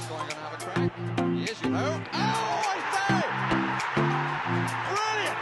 going to have a crack. He is, you know. Oh, I say! Brilliant!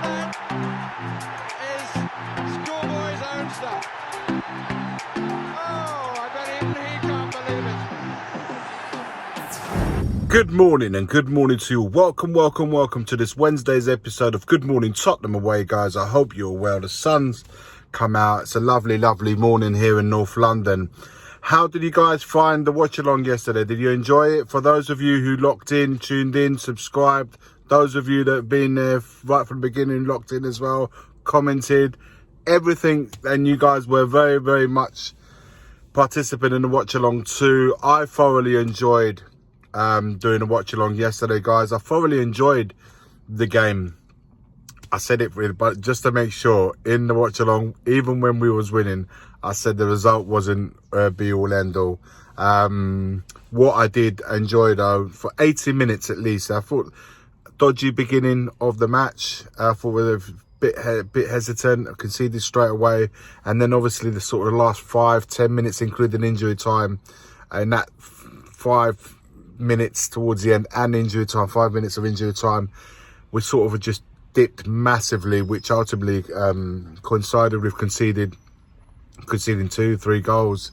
That is schoolboy's own stuff. Oh, I bet even he can't believe it. Good morning and good morning to you. Welcome to this Wednesday's episode of Good Morning Tottenham Away, guys. I hope you're well. The sun's come out. It's a lovely morning here in North London. How did you guys find the watch along yesterday? Did you enjoy it? For those of you who locked in, tuned in, subscribed, those of you that have been there right from the beginning, locked in as well, commented, everything, and you guys were very much participant in the watch along too. I thoroughly enjoyed doing a watch along yesterday, guys. I thoroughly enjoyed the game. I said it really, but just to make sure in the watch along, even when we was winning, I said the result wasn't be all end all. What I did enjoy though, for 80 minutes at least, I thought dodgy beginning of the match. I thought we were a bit hesitant, conceded straight away, and then obviously the sort of last 5-10 minutes, including injury time, and that 5 minutes towards the end and injury time, 5 minutes of injury time, we sort of just dipped massively, which ultimately coincided with conceding 2-3 goals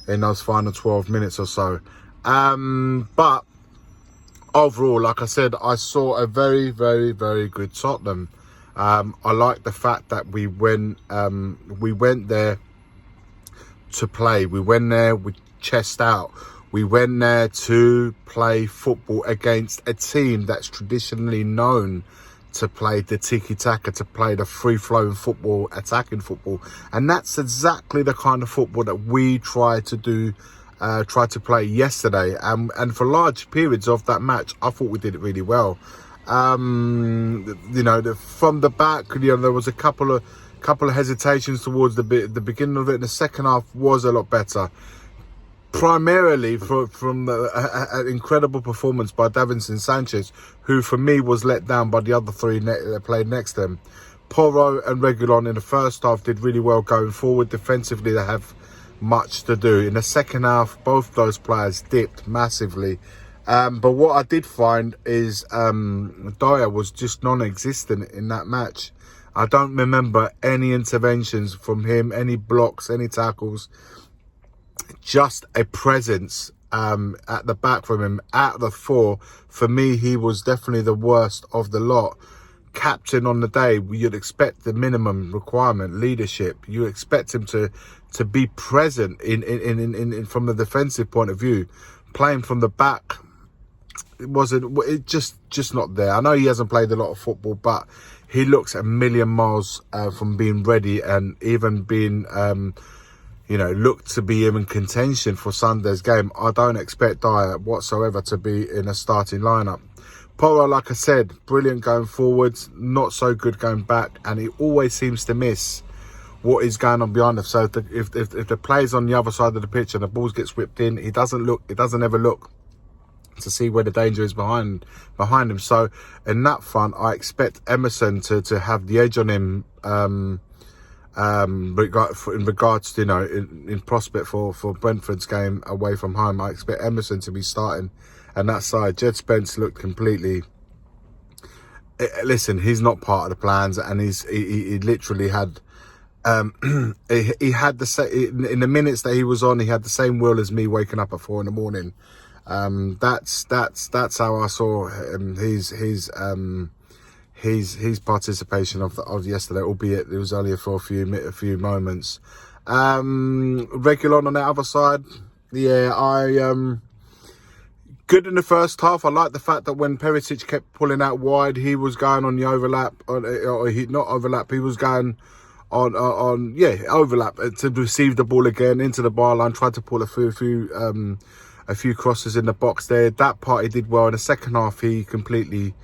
in those final 12 minutes or so. But overall, like I said, I saw a very good Tottenham. I like the fact that we went there to play. We went there with chest out. We went there to play football against a team that's traditionally known to play the tiki-taka, to play the free-flowing football, attacking football. And that's exactly the kind of football that we tried to play yesterday. And for large periods of that match, I thought we did it really well. From the back, there was a couple of hesitations towards the beginning of it. And the second half was a lot better. Primarily from an incredible performance by Davinson Sanchez, who for me was let down by the other three that played next to him. Porro and Reguilon in the first half did really well going forward. Defensively, they have much to do. In the second half, both those players dipped massively. But what I did find is Dyer was just non-existent in that match. I don't remember any interventions from him, any blocks, any tackles. Just a presence at the back from him. Out of the four, for me, he was definitely the worst of the lot. Captain on the day, you'd expect the minimum requirement, leadership. You expect him to be present in from the defensive point of view. Playing from the back, it just not there. I know he hasn't played a lot of football, but he looks a million miles from being ready and even being look to be in contention for Sunday's game. I don't expect Dyer whatsoever to be in a starting lineup. Porro, like I said, brilliant going forwards, not so good going back, and he always seems to miss what is going on behind him. So if the player's on the other side of the pitch and the balls gets whipped in, he doesn't ever look to see where the danger is behind him. So in that front, I expect Emerson to have the edge on him. In regards to, in prospect for Brentford's game away from home, I expect Emerson to be starting. And that side, Jed Spence looked completely. Listen, he's not part of the plans, and he literally had. He had in the minutes that he was on, he had the same will as me waking up at 4 a.m. That's how I saw his participation of yesterday, albeit it was only for a few moments. Reguilon on the other side, good in the first half. I like the fact that when Perisic kept pulling out wide, he was going on the overlap, he was going on overlap to receive the ball again into the byline, tried to pull a few crosses in the box there. That part he did well. In the second half, he completely.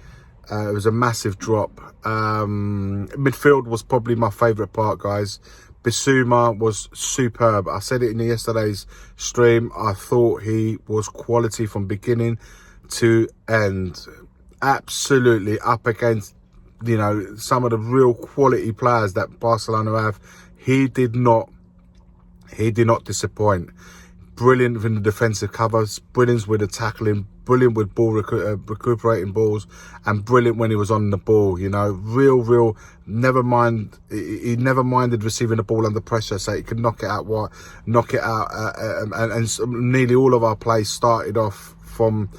It was a massive drop. Midfield was probably my favourite part, guys. Bissouma was superb. I said it in yesterday's stream. I thought he was quality from beginning to end. Absolutely up against, some of the real quality players that Barcelona have. He did not disappoint. brilliant in the defensive covers, brilliant with the tackling, brilliant with ball recuperating balls, and brilliant when he was on the ball. You know, real. Never mind. He never minded receiving the ball under pressure, so he could knock it out. And nearly all of our plays started off from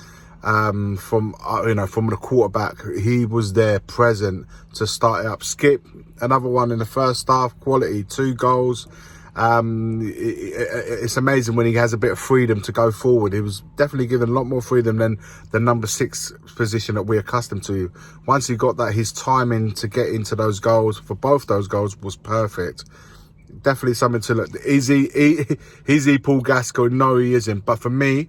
the quarterback. He was there, present to start it up. Skip, another one in the first half, quality, 2 goals. It's amazing when he has a bit of freedom to go forward. He was definitely given a lot more freedom than the number 6 position that we're accustomed to. Once he got that, his timing to get into those goals, for both those goals, was perfect. Definitely something to look. Is he Paul Gascoigne? No, he isn't. But for me,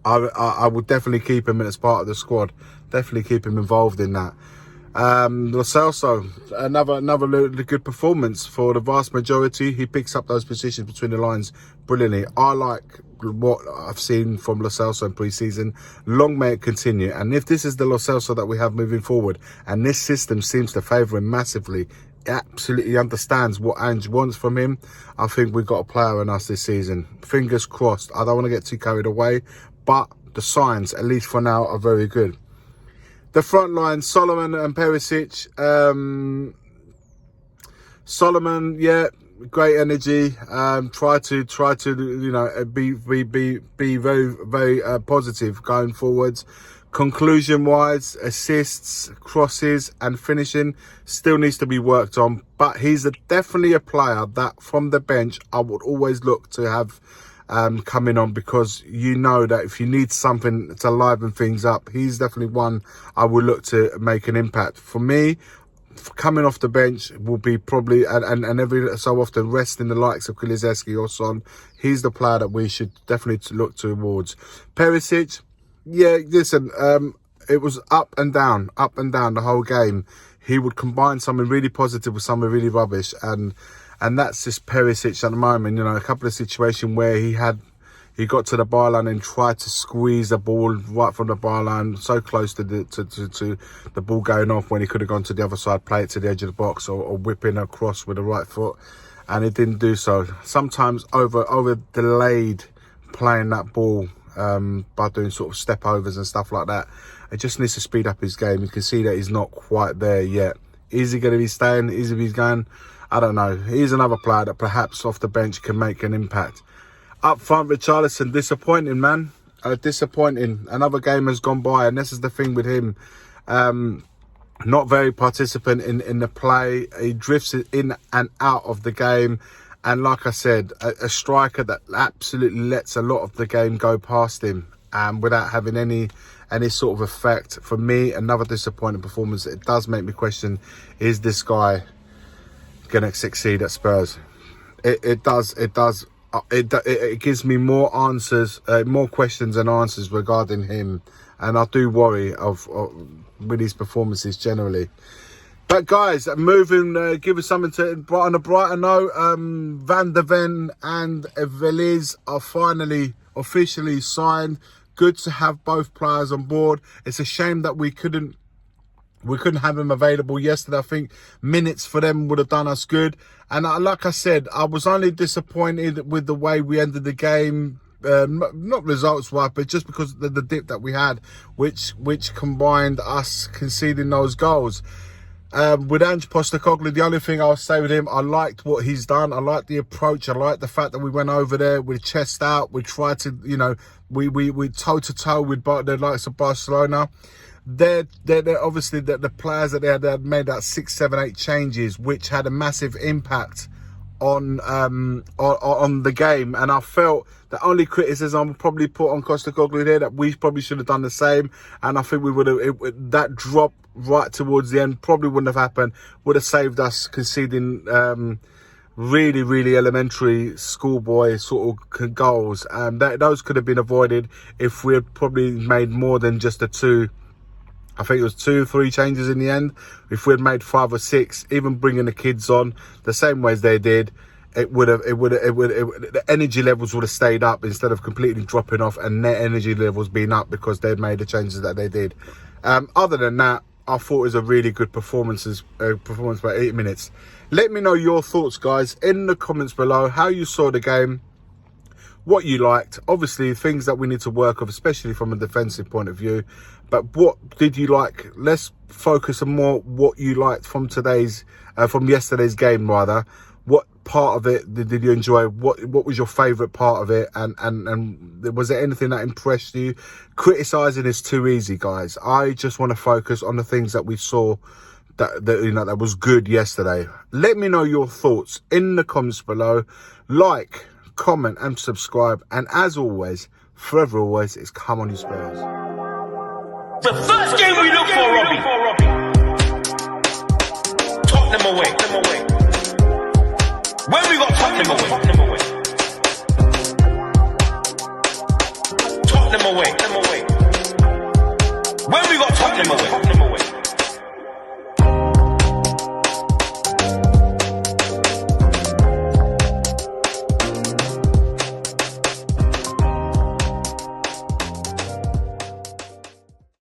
I would definitely keep him as part of the squad. Definitely keep him involved in that. Lo Celso, another good performance for the vast majority. He picks up those positions between the lines brilliantly. I like what I've seen from Lo Celso in pre-season. Long may it continue. And if this is the Lo Celso that we have moving forward, and this system seems to favour him massively, he absolutely understands what Ange wants from him, I think we've got a player in us this season. Fingers crossed. I don't want to get too carried away, but the signs, at least for now, are very good. The front line, Solomon and Perisic. Solomon, yeah, great energy. Try to be very positive going forwards. Conclusion wise, assists, crosses, and finishing still needs to be worked on. But he's definitely a player that from the bench I would always look to have coming on, because you know that if you need something to liven things up, he's definitely one I would look to make an impact. For me, coming off the bench will be probably, and every so often resting the likes of Kulusevski or Son. He's the player that we should definitely look towards. Perisic, yeah, listen, it was up and down the whole game. He would combine something really positive with something really rubbish, and that's just Perisic at the moment. You know, a couple of situations where he got to the byline and tried to squeeze the ball right from the byline, so close to the ball going off, when he could have gone to the other side, play it to the edge of the box, or whipping across with the right foot, and he didn't do so. Sometimes over delayed playing that ball by doing sort of step overs and stuff like that. It just needs to speed up his game. You can see that he's not quite there yet. Is he going to be staying? Is he going? I don't know. He's another player that perhaps off the bench can make an impact. Up front, Richarlison, disappointing, man. Disappointing. Another game has gone by, and this is the thing with him. Not very participant in the play. He drifts in and out of the game. And like I said, a striker that absolutely lets a lot of the game go past him without having any sort of effect. For me, another disappointing performance. It does make me question, is this guy going to succeed at Spurs? It does. It gives me more questions than answers regarding him, and I do worry with his performances generally. But guys, moving, give us something on a brighter note. Van der Ven and Veliz are finally officially signed. Good to have both players on board. It's a shame that we couldn't have them available yesterday. I think minutes for them would have done us good. And like I said, I was only disappointed with the way we ended the game. Not results-wise, but just because of the dip that we had, which combined us conceding those goals. With Ange Postecoglou, the only thing I'll say with him, I liked what he's done. I liked the approach. I liked the fact that we went over there with chest out. We tried to, we toe-to-toe with the likes of Barcelona. They're obviously the players that they had made that 6, 7, 8 changes, which had a massive impact on the game. And I felt the only criticism I'll probably put on Postecoglou there, that we probably should have done the same. And I think we would have, that drop right towards the end probably wouldn't have happened. Would have saved us conceding really, really elementary schoolboy sort of goals. And those could have been avoided if we had probably made more than just the 2. I think it was 2, 3 changes in the end. If we had made 5 or 6, even bringing the kids on the same way as they did, the energy levels would have stayed up instead of completely dropping off, and their energy levels being up because they'd made the changes that they did. Other than that, I thought it was a really good performance by 8 minutes. Let me know your thoughts, guys, in the comments below, how you saw the game. what you liked. Obviously, things that we need to work on, especially from a defensive point of view. But what did you like? Let's focus on more what you liked from yesterday's game, rather. What part of it did you enjoy? What was your favourite part of it? And was there anything that impressed you? Criticising is too easy, guys. I just want to focus on the things that we saw that was good yesterday. Let me know your thoughts in the comments below. Like, comment and subscribe. And as always, forever always, it's come on you Spurs. The first game we look for, Robbie. Tottenham away. When we got Tottenham away. Tottenham away. When we got Tottenham away.